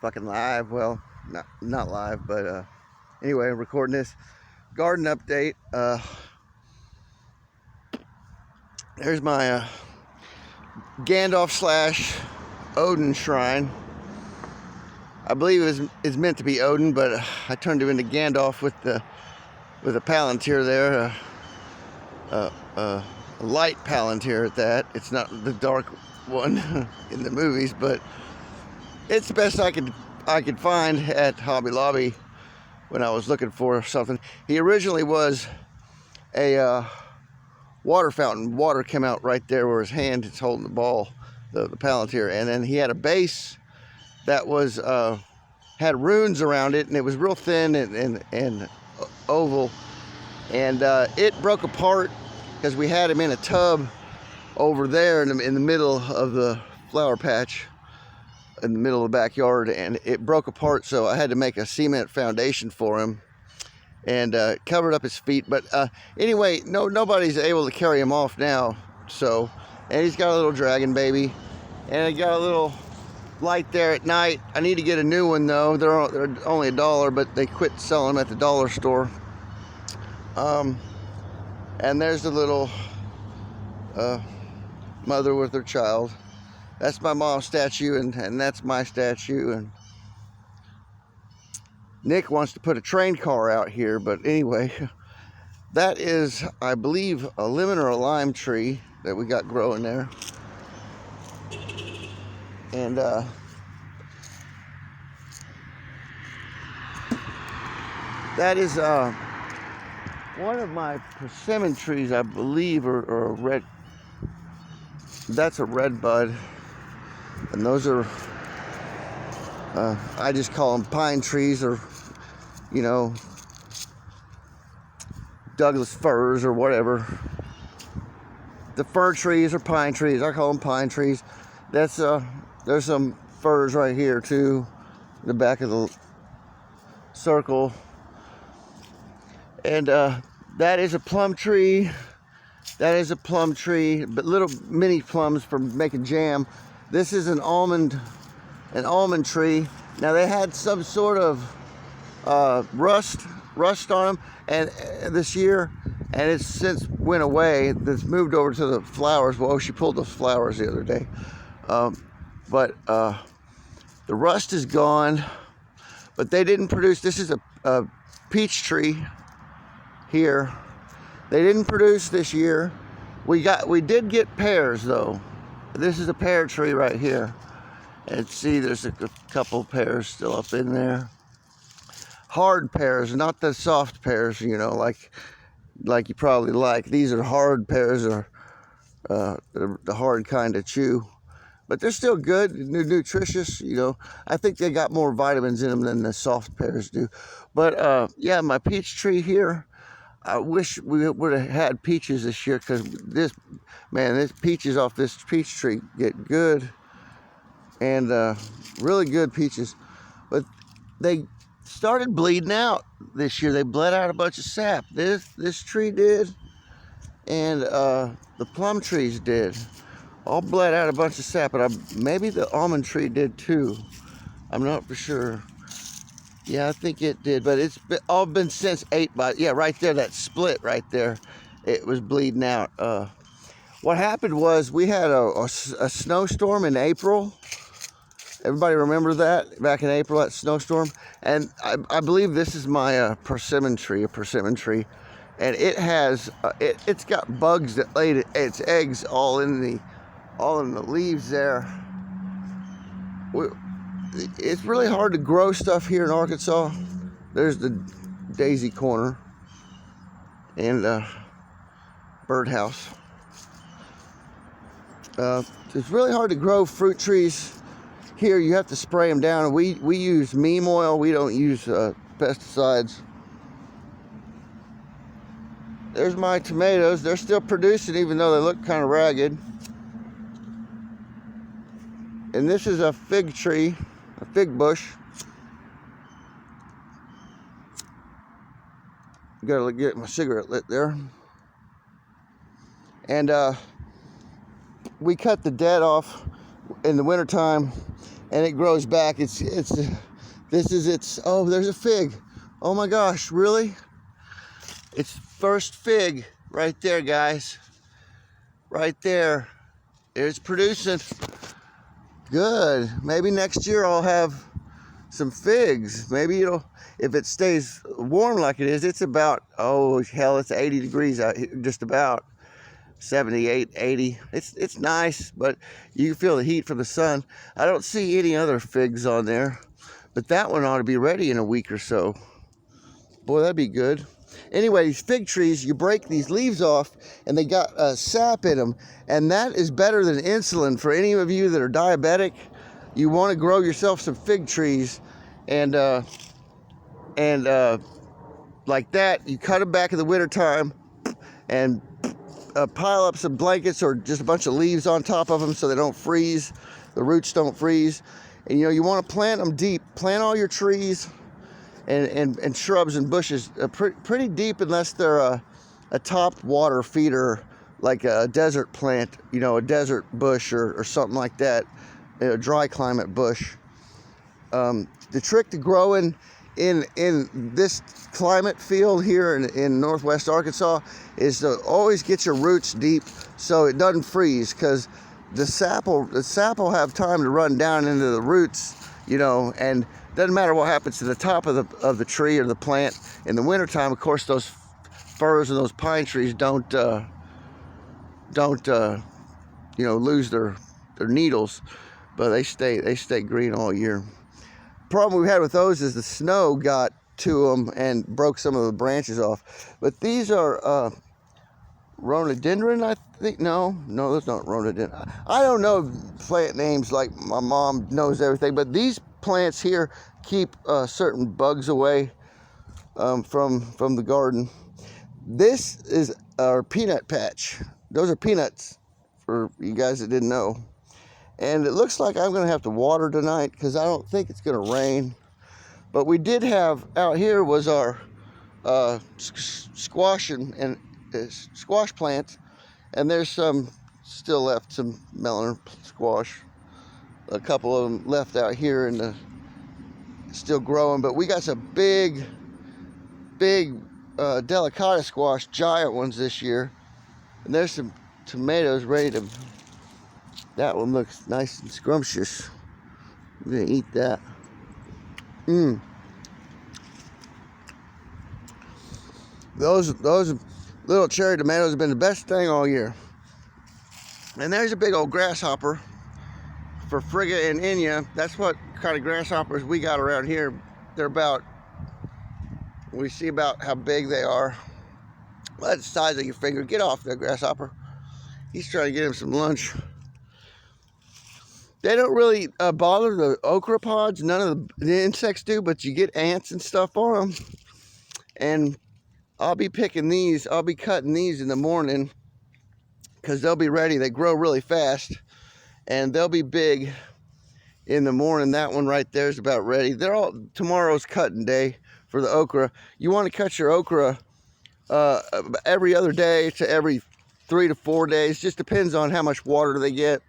fucking live. Well, not live, but anyway, I'm recording this garden update. There's my Gandalf / Odin shrine. I believe it's meant to be Odin, but I turned him into Gandalf with a palantir there, a light palantir at that. It's not the dark one in the movies, but it's the best I could find at Hobby Lobby when I was looking for something. He originally was a water fountain. Water came out right there where his hand is holding the ball, the palantir, and then he had a base that was had runes around it, and it was real thin and oval, and it broke apart because we had him in a tub over there in the middle of the flower patch, in the middle of the backyard, and it broke apart, so I had to make a cement foundation for him and covered up his feet. But anyway, nobody's able to carry him off now. So, and he's got a little dragon baby, and I got a little light there at night. I need to get a new one though. They're only $1, but they quit selling them at the dollar store. And there's the little mother with her child. That's my mom's statue, and that's my statue. And Nick wants to put a train car out here, but anyway, that is, I believe, a lemon or a lime tree that we got growing there. And that is one of my persimmon trees, I believe, or a red. That's a red bud, and those are I just call them pine trees, or Douglas firs or whatever. The fir trees are pine trees. I call them pine trees. That's there's some firs right here too, in the back of the circle. And that is a plum tree. That is a plum tree, but little mini plums for making jam. This is an almond tree. Now they had some sort of rust on them, and this year, and it's since went away. It's moved over to the flowers. Well, she pulled the flowers the other day, but the rust is gone. But they didn't produce. This is a peach tree here. They didn't produce this year. We did get pears though. This is a pear tree right here. And see, there's a couple pears still up in there. Hard pears, not the soft pears, like you probably like. These are hard pears, or the hard kind to chew. But they're still good, nutritious, I think they got more vitamins in them than the soft pears do. But yeah, my peach tree here, I wish we would have had peaches this year, because this peaches off this peach tree get good, and really good peaches. But they started bleeding out this year. They bled out a bunch of sap. This tree did, and the plum trees did. All bled out a bunch of sap, but maybe the almond tree did too. I'm not for sure. Yeah, I think it did, but it's all been since 8 by, yeah, right there, that split right there, it was bleeding out. What happened was we had a snowstorm in April. Everybody remember that? Back in April, that snowstorm? And I believe this is my persimmon tree, and it has, it's got bugs that laid its eggs all in the leaves there. It's really hard to grow stuff here in Arkansas. There's the daisy corner and birdhouse. It's really hard to grow fruit trees here. You have to spray them down. We use neem oil. We don't use pesticides. There's my tomatoes. They're still producing, even though they look kind of ragged. And this is a fig tree, a fig bush. Gotta get my cigarette lit there. And we cut the dead off in the wintertime and it grows back. This is its, oh, there's a fig. Oh my gosh, really? It's first fig right there, guys. Right there. It's producing. Good. Maybe next year I'll have some figs. Maybe it'll, if it stays warm like it is, it's about, oh hell, it's 80 degrees out here, just about 78, 80. It's nice, but you can feel the heat from the sun. I don't see any other figs on there, but that one ought to be ready in a week or so. Boy, that'd be good. Anyway, these fig trees, you break these leaves off and they got sap in them, and that is better than insulin. For any of you that are diabetic, you want to grow yourself some fig trees, and like that, you cut them back in the wintertime and pile up some blankets or just a bunch of leaves on top of them so they don't freeze, the roots don't freeze. And you know, you want to plant them deep. Plant all your trees and shrubs and bushes pretty deep, unless they're a top water feeder, like a desert plant, you know, a desert bush or something like that, a dry climate bush. The trick to growing in this climate field here in northwest Arkansas is to always get your roots deep so it doesn't freeze, because the sap will have time to run down into the roots, you know, and doesn't matter what happens to the top of the tree or the plant in the wintertime. Of course, those firs and those pine trees don't you know, lose their needles, but they stay green all year. Problem we had with those is the snow got to them and broke some of the branches off. But these are rhododendron, I think. No, that's not rhododendron. I don't know plant names like my mom knows everything, but these plants here keep certain bugs away from the garden. This is our peanut patch. Those are peanuts, for you guys that didn't know. And it looks like I'm going to have to water tonight because I don't think it's going to rain. But we did have out here was our squash and squash plants, and there's some still left, some melon squash. A couple of them left out here and still growing. But we got some big delicata squash, giant ones this year. And there's some tomatoes ready to. That one looks nice and scrumptious. I'm gonna eat that. Those little cherry tomatoes have been the best thing all year. And there's a big old grasshopper for Frigga and Inya. That's what kind of grasshoppers we got around here. They're about, we see about how big they are. That's the size of your finger. Get off there, grasshopper. He's trying to get him some lunch. They don't really bother the okra pods. None of the insects do, but you get ants and stuff on them. And I'll be picking these. I'll be cutting these in the morning because they'll be ready. They grow really fast, and they'll be big in the morning. That one right there is about ready. They're all, tomorrow's cutting day for the okra. You want to cut your okra every other day to every 3 to 4 days. Just depends on how much water they get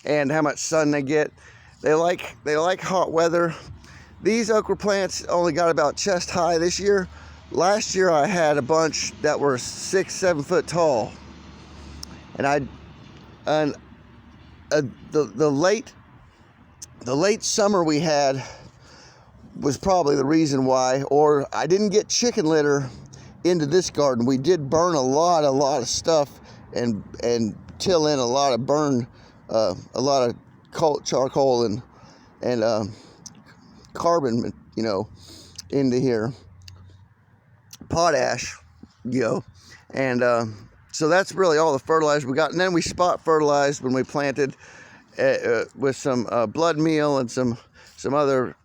and how much sun they get. They like hot weather. These okra plants only got about chest high this year. Last year I had a bunch that were 6-7 foot tall, and the late summer we had was probably the reason why. Or I didn't get chicken litter into this garden. We did burn a lot of stuff and till in a lot of burn. A lot of charcoal and carbon, you know, into here, potash, you know, and so that's really all the fertilizer we got. And then we spot fertilized when we planted with some blood meal and some other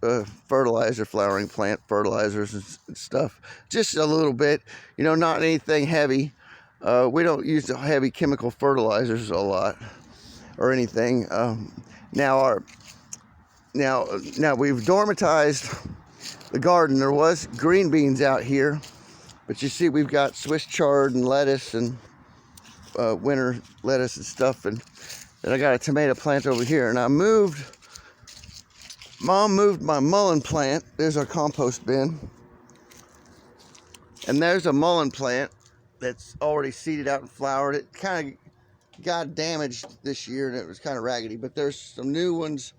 fertilizer, flowering plant fertilizers and stuff, just a little bit, you know, not anything heavy. We don't use the heavy chemical fertilizers a lot or anything. Now we've dormatized the garden. There was green beans out here, but you see we've got Swiss chard and lettuce and winter lettuce and stuff, and then I got a tomato plant over here. And I moved Mom moved my mullein plant. There's our compost bin. And there's a mullein plant that's already seeded out and flowered. It kind of got damaged this year and it was kind of raggedy, but there's some new ones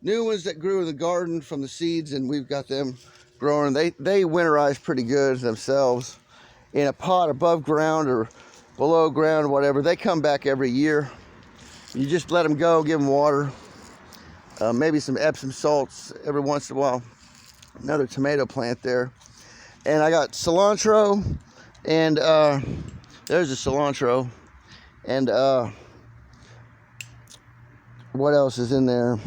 that grew in the garden from the seeds, and we've got them growing. They winterize pretty good themselves in a pot above ground or below ground, whatever. They come back every year. You just let them go, give them water, maybe some Epsom salts every once in a while. Another tomato plant there. And I got cilantro, and there's a cilantro, and what else is in there?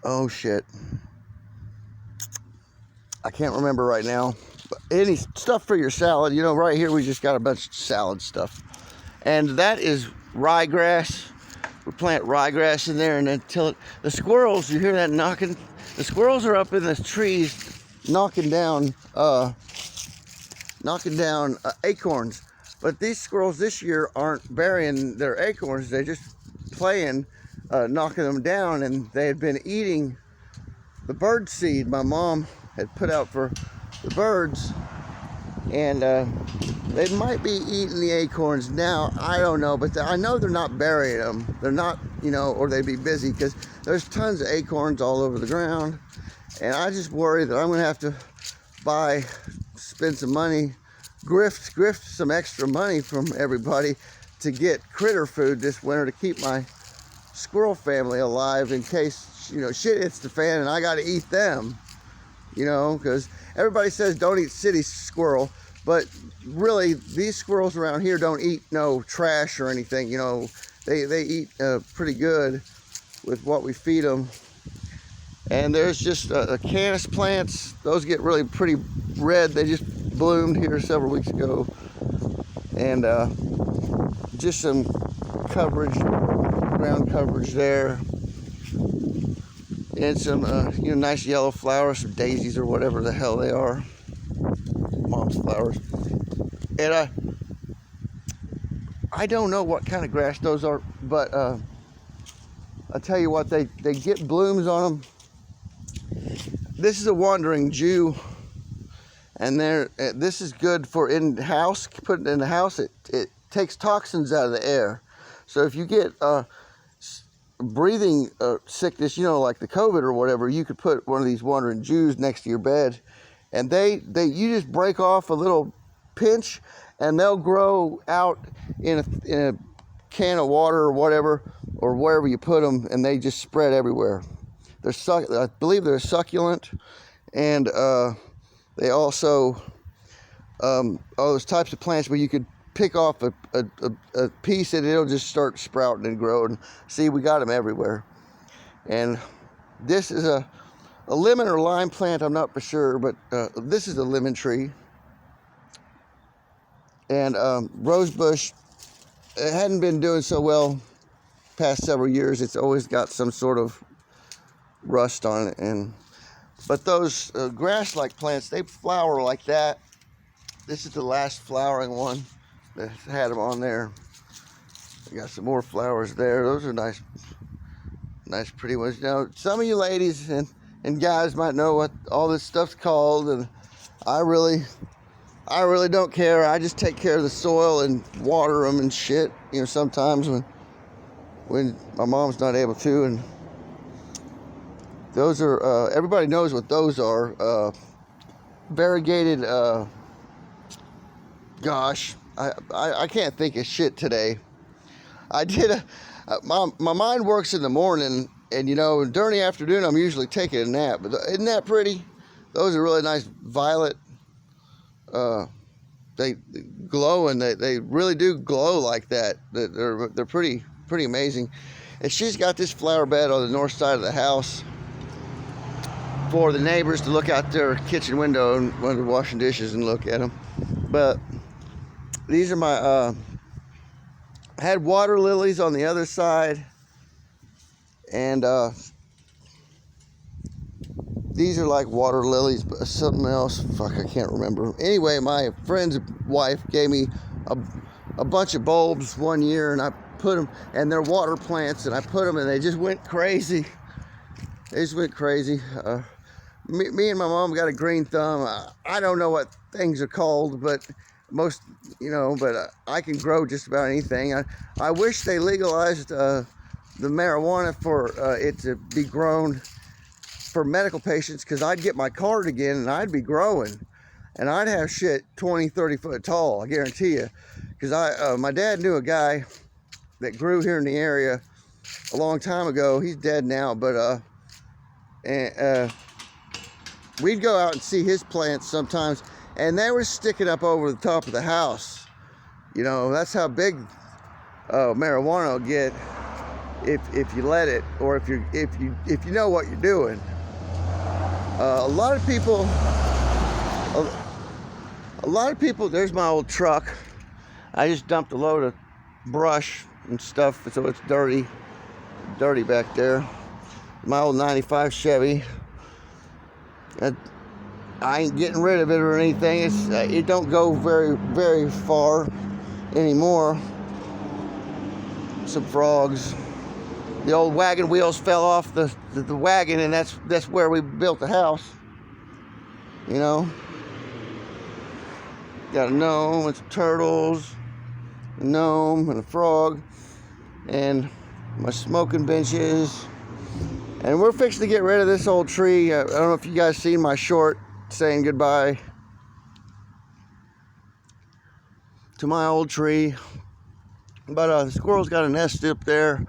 Oh shit, I can't remember right now. But any stuff for your salad, you know, right here we just got a bunch of salad stuff. And that is ryegrass. We plant ryegrass in there, and until the squirrels, you hear that knocking? The squirrels are up in the trees knocking down acorns. But these squirrels this year aren't burying their acorns. They're just playing, knocking them down, and they had been eating the bird seed my mom had put out for the birds, and they might be eating the acorns now. I don't know, but I know they're not burying them. They're not, you know, or they'd be busy, because there's tons of acorns all over the ground, and I just worry that I'm gonna have to spend some money, grift some extra money from everybody to get critter food this winter to keep my squirrel family alive, in case, you know, shit hits the fan and I gotta eat them, you know, because everybody says don't eat city squirrel, but really these squirrels around here don't eat no trash or anything, you know. They eat pretty good with what we feed them. And there's just canis plants. Those get really pretty red. They just bloomed here several weeks ago. And just some coverage, ground coverage there. And some you know, nice yellow flowers, some daisies or whatever the hell they are. Mom's flowers. And I don't know what kind of grass those are, but I'll tell you what, they get blooms on them. This is a wandering Jew, and this is good for in-house. Put it in the house, it takes toxins out of the air. So if you get breathing sickness, you know, like the COVID or whatever, you could put one of these wandering Jews next to your bed, and you just break off a little pinch, and they'll grow out in a can of water or whatever, or wherever you put them, and they just spread everywhere. I believe they're succulent, and they also all those types of plants where you could pick off a piece and it'll just start sprouting and growing. See, we got them everywhere. And this is a lemon or lime plant, I'm not for sure, but this is a lemon tree. And rosebush, it hadn't been doing so well past several years. It's always got some sort of rust on it, but those grass-like plants, they flower like that. This is the last flowering one that had them on there. I got some more flowers there. Those are nice pretty ones. Now, some of you ladies and guys might know what all this stuff's called, and I really don't care. I just take care of the soil and water them and shit, you know, sometimes when my mom's not able to. And those are, everybody knows what those are. Variegated, gosh, I can't think of shit today. I did my mind works in the morning, and you know, during the afternoon I'm usually taking a nap. But isn't that pretty? Those are really nice violet. They glow, and they really do glow like that. They're pretty amazing. And she's got this flower bed on the north side of the house for the neighbors to look out their kitchen window and when they're washing dishes and look at them. But these are my I had water lilies on the other side, and these are like water lilies, but something else, fuck, I can't remember. Anyway, my friend's wife gave me a bunch of bulbs one year, and I put them, and they're water plants, and I put them, and they just went crazy. They just went crazy. Me and my mom got a green thumb. I don't know what things are called, but most, but I can grow just about anything. I wish they legalized the marijuana for it to be grown for medical patients, because I'd get my card again and I'd be growing, and I'd have shit 20, 30 foot tall, I guarantee you. Because my dad knew a guy that grew here in the area a long time ago. He's dead now, but we'd go out and see his plants sometimes, and they were sticking up over the top of the house. That's how big marijuana will get if you let it, or if you know what you're doing. A lot of people. There's my old truck. I just dumped a load of brush and stuff, so it's dirty back there. My old 95 Chevy. I ain't getting rid of it or anything. It don't go very, very far anymore. Some frogs. The old wagon wheels fell off the wagon, and that's where we built the house. Got a gnome and some turtles, a gnome and a frog, and my smoking benches. And we're fixing to get rid of this old tree. I don't know if you guys seen my short saying goodbye to my old tree. But the squirrel's got a nest up there,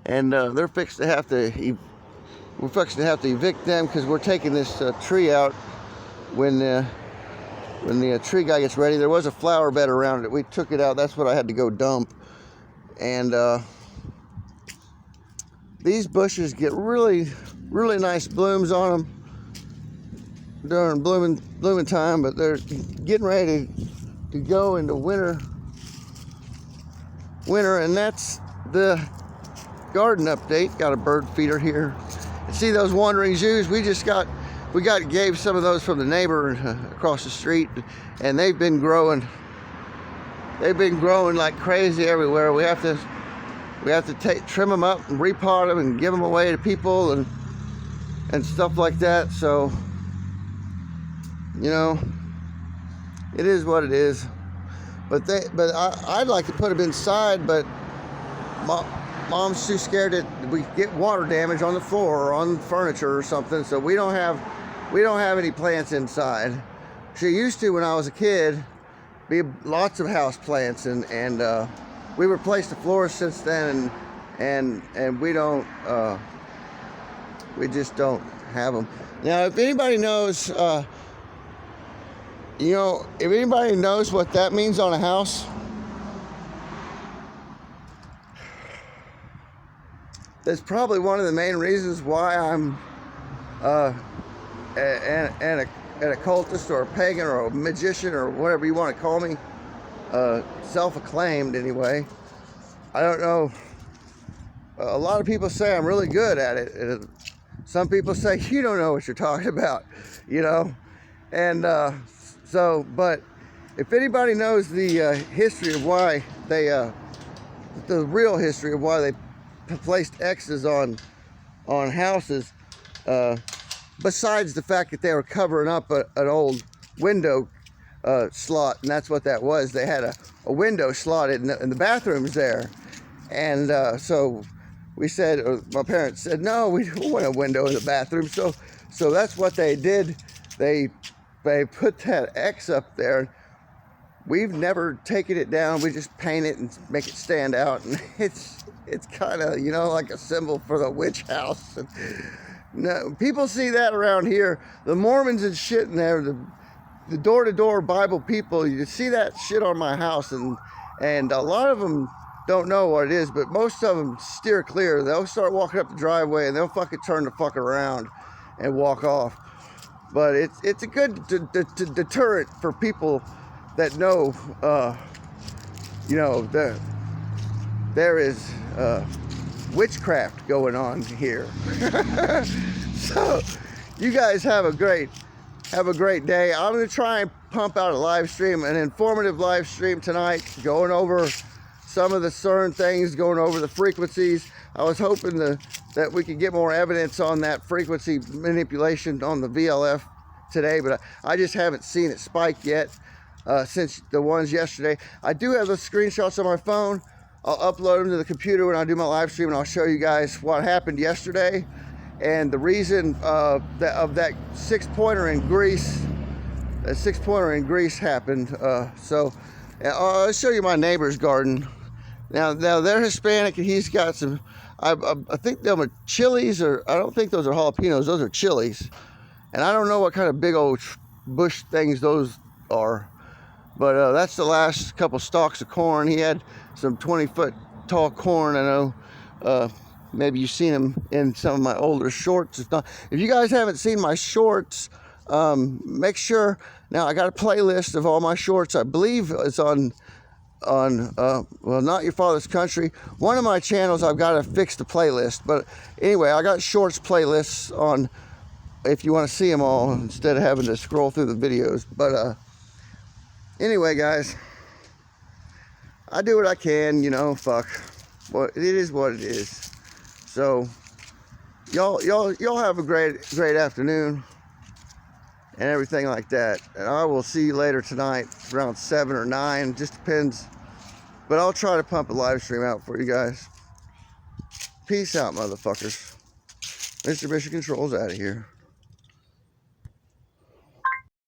and we're fixing to have to evict them, because we're taking this tree out when the tree guy gets ready. There was a flower bed around it. We took it out. That's what I had to go dump. And these bushes get really, really nice blooms on them during blooming time, but they're getting ready to go into winter, and that's the garden update. Got a bird feeder here. And see those wandering Jews? We gave some of those from the neighbor across the street, and they've been growing like crazy everywhere. We have to trim them up and repot them and give them away to people and stuff like that. So it is what it is. But I'd like to put them inside, but Mom's too scared that we get water damage on the floor or on furniture or something. So we don't have any plants inside. She used to when I was a kid. Be lots of house plants, and we replaced the floors since then, and we don't. We just don't have them now. If anybody knows, if anybody knows what that means on a house, that's probably one of the main reasons why I'm an occultist or a pagan or a magician or whatever you want to call me, self-acclaimed anyway. I don't know. A lot of people say I'm really good at it. Some people say you don't know what you're talking about, and but if anybody knows the history of why they, the real history of why they placed X's on houses, besides the fact that they were covering up an old window slot, and that's what that was. They had a window slotted in the bathrooms there, and so we said, my parents said, no, we don't want a window in the bathroom. So that's what they did. They put that X up there. We've never taken it down. We just paint it and make it stand out, and it's kind of like a symbol for the witch house. And, no, people see that around here. The Mormons and shit in there, the door-to-door Bible people, you see that shit on my house, and a lot of them don't know what it is, but most of them steer clear. They'll start walking up the driveway, and they'll fucking turn the fuck around and walk off. But it's a good deterrent for people that know, there is witchcraft going on here. So you guys have a great day. I'm gonna try and pump out a live stream, an informative live stream tonight, going over some of the CERN things, going over the frequencies. I was hoping that we could get more evidence on that frequency manipulation on the VLF today, but I just haven't seen it spike yet since the ones yesterday. I do have the screenshots on my phone. I'll upload them to the computer when I do my live stream, and I'll show you guys what happened yesterday and the reason of that 6-pointer in Greece. That 6-pointer in Greece happened. So I'll show you my neighbor's garden. Now they're Hispanic, and he's got some. I think them are chilies, or I don't think those are jalapenos. Those are chilies, and I don't know what kind of big old bush things those are. But that's the last couple stalks of corn. He had some 20-foot tall corn. I know maybe you've seen him in some of my older shorts. If you guys haven't seen my shorts, make sure. Now I got a playlist of all my shorts. I believe it's on well, Not Your Father's Country. One of my channels, I've got to fix the playlist. But anyway, I got shorts playlists on if you want to see them all instead of having to scroll through the videos. But anyway, guys, I do what I can, you know, fuck. Well, it is what it is. So, y'all have a great afternoon and everything like that. And I will see you later tonight around 7 or 9, just depends. But I'll try to pump a live stream out for you guys. Peace out, motherfuckers. Mr. Mission Control's out of here.